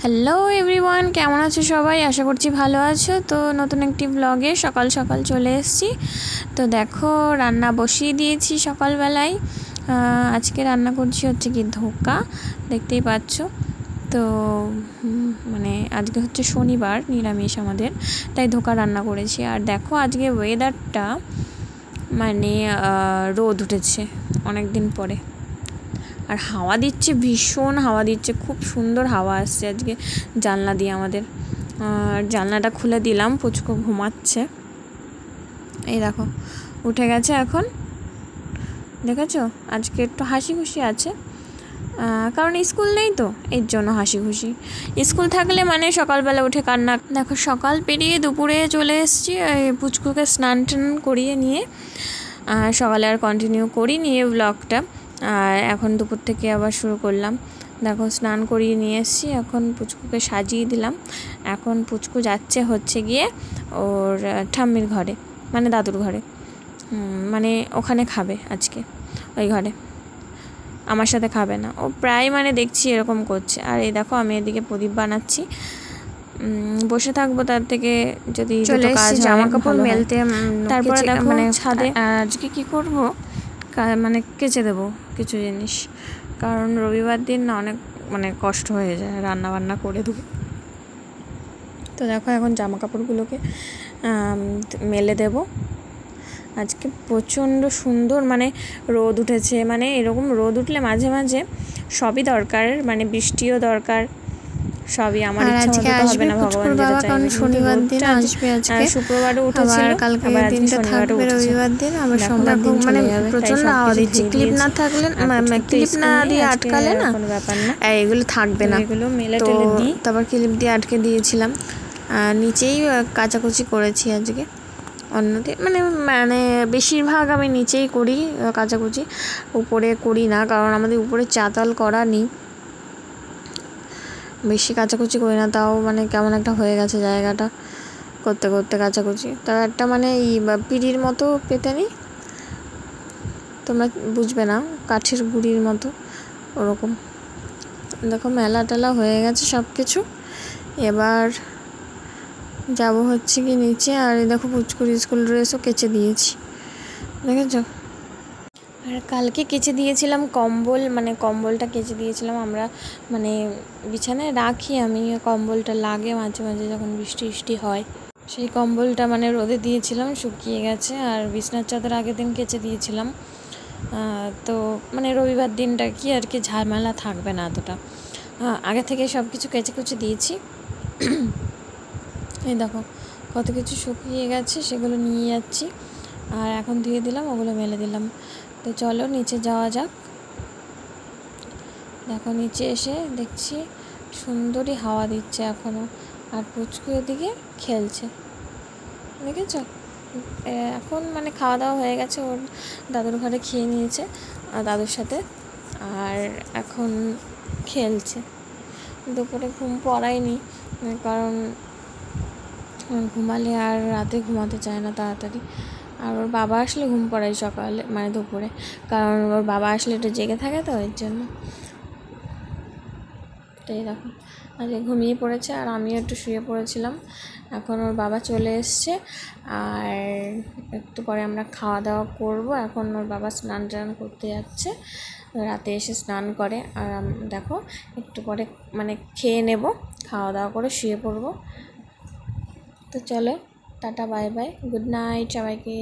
Hello everyone, কেমন আছো সবাই? আশা করছি ভালো আছো। তো নতুন একটি ব্লগে সকাল সকাল চলে এসেছি। তো দেখো, রান্না বসিয়ে দিয়েছি সকালবেলায়। আজকে রান্না করছি হচ্ছে কি ধোকা, দেখতেই পাচ্ছ। তো মানে আজকে হচ্ছে শনিবার, নিরামিষ আমাদের, তাই ধোকা রান্না করেছি। আর দেখো আজকে ওয়েদারটা মানে রোদ উঠেছে অনেক দিন পরে, আর হাওয়া দিচ্ছে, ভীষণ হাওয়া দিচ্ছে, খুব সুন্দর হাওয়া আসছে আজকে জানলা দিয়ে আমাদের। আর জানলাটা খুলে দিলাম, পুচকু ঘুমাচ্ছে, এই দেখো উঠে গেছে এখন, দেখেছো? আজকে একটু হাসি খুশি আছে, কারণ স্কুল নেই তো, এর জন্য হাসি খুশি। স্কুল থাকলে মানে সকালবেলা উঠে কান্না। দেখো সকাল পেরিয়ে দুপুরে চলে এসেছি, পুচকুকে স্নান টান করিয়ে নিয়ে সকালে আর কন্টিনিউ করি নিয়ে ব্লগটা। আর এখন দুপুর থেকে আবার শুরু করলাম। দেখো স্নান করিয়ে নিয়ে এসেছি, এখন পুচকুকে সাজিয়ে দিলাম। এখন পুচকু যাচ্ছে হচ্ছে গিয়ে ওর ঠাম্মির ঘরে, মানে দাদুর ঘরে, মানে ওখানে খাবে আজকে, ওই ঘরে আমার সাথে খাবে না। ও প্রায় মানে দেখছি এরকম করছে। আর এই দেখো আমি এদিকে প্রদীপ বানাচ্ছি, বসে থাকবো, তার থেকে যদি চলে কাজ জামা কাপড় মেলতে। তারপরে দেখো মানে ছাদে আজকে কি করব, মানে কেচে দেবো কিছু জিনিস, কারণ রবিবার দিন না অনেক মানে কষ্ট হয়ে যায় রান্না বান্না করে দেবো। তো দেখো এখন জামা কাপড়গুলোকে মেলে দেবো। আজকে প্রচণ্ড সুন্দর মানে রোদ উঠেছে, মানে এরকম রোদ উঠলে মাঝে মাঝে সবই দরকার, মানে বৃষ্টিও দরকার, সবই। আমার ইচ্ছা মতো তো হবে না, ভগবান যেটা চাইবে। শনিবার দিন আসবে, আজকে শুক্রবারও উঠেছিল, কালকে দিনটা থাকবে রবিবার দিন, আবার সোমবার দিন মানে প্রচন্ড হাওয়া দিচ্ছে। ক্লিপ না থাকলে, ক্লিপ না দিয়ে আটকালে না কোনো ব্যাপার না, এগুলো থাকবে না। এগুলো মেলে টেলে দিই, তারপর ক্লিপ দিয়ে আটকে দিয়েছিলাম। নিচেই কাচাকুচি করেছি আজকে, অন্যদিন মানে মানে বেশিরভাগ আমি নিচেই করি কাচাকুচি, উপরে করি না, কারণ আমাদের উপরে চাতাল করা নেই, বেশি কাচাকুচি করি না। তাও মানে কেমন একটা হয়ে গেছে জায়গাটা করতে করতে কাচাকুচি। তার একটা মানে এই পিঁড়ির মতো পেতে নিই, তোমরা বুঝবে না, কাঠের গুঁড়ির মতো ওরকম। দেখো মেলা টেলা হয়ে গেছে সব কিছু, এবার যাব হচ্ছে কি নিচে। আর দেখো পুচকুর স্কুল ড্রেসও কেচে দিয়েছি, দেখেছো? আর কালকে কেচে দিয়েছিলাম কম্বল, মানে কম্বলটা কেচে দিয়েছিলাম আমরা, মানে বিছানায় রাখি আমি, কম্বলটা লাগে মাঝে মাঝে যখন বৃষ্টি বৃষ্টি হয়, সেই কম্বলটা মানে রোদে দিয়েছিলাম, শুকিয়ে গেছে। আর বিছনার চাদর আগের দিন কেচে দিয়েছিলাম। তো মানে রবিবার দিনটা কি আর কি ঝামেলা থাকবে না এতটা, আগে থেকে সব কিছু কেচে কুচে দিয়েছি। এই দেখো কত কিছু শুকিয়ে গেছে, সেগুলো নিয়ে যাচ্ছি, আর এখন ধুয়ে দিলাম, ওগুলো মেলে দিলাম। তো চলো নিচে যাওয়া যাক। দেখো নিচে এসে দেখছি সুন্দরই হাওয়া দিচ্ছে এখনও, আর পুচকু এদিকে খেলছে, দেখেছো? এখন মানে খাওয়া দাওয়া হয়ে গেছে, ওর দাদুর ঘরে খেয়ে নিয়েছে দাদুর সাথে, আর এখন খেলছে। দুপুরে ঘুম পড়ায়নি, কারণ ঘুমালে আর রাতে ঘুমাতে চায় না তাড়াতাড়ি। আর ওর বাবা আসলে ঘুম পড়ায় সকালে, মানে দুপুরে, কারণ ওর বাবা আসলে একটু জেগে থাকে তো, এর জন্য। তো এই দেখো আজকে ঘুমিয়ে পড়েছে, আর আমিও একটু শুয়ে পড়েছিলাম। এখন ওর বাবা চলে এসছে, আর একটু পরে আমরা খাওয়া দাওয়া করব। এখন ওর বাবা স্নান টান করতে যাচ্ছে, রাতে এসে স্নান করে। আর দেখো একটু পরে মানে খেয়ে নেব, খাওয়া দাওয়া করে শুয়ে পড়বো। তো চলো tata, bye bye, good night সবাইকে।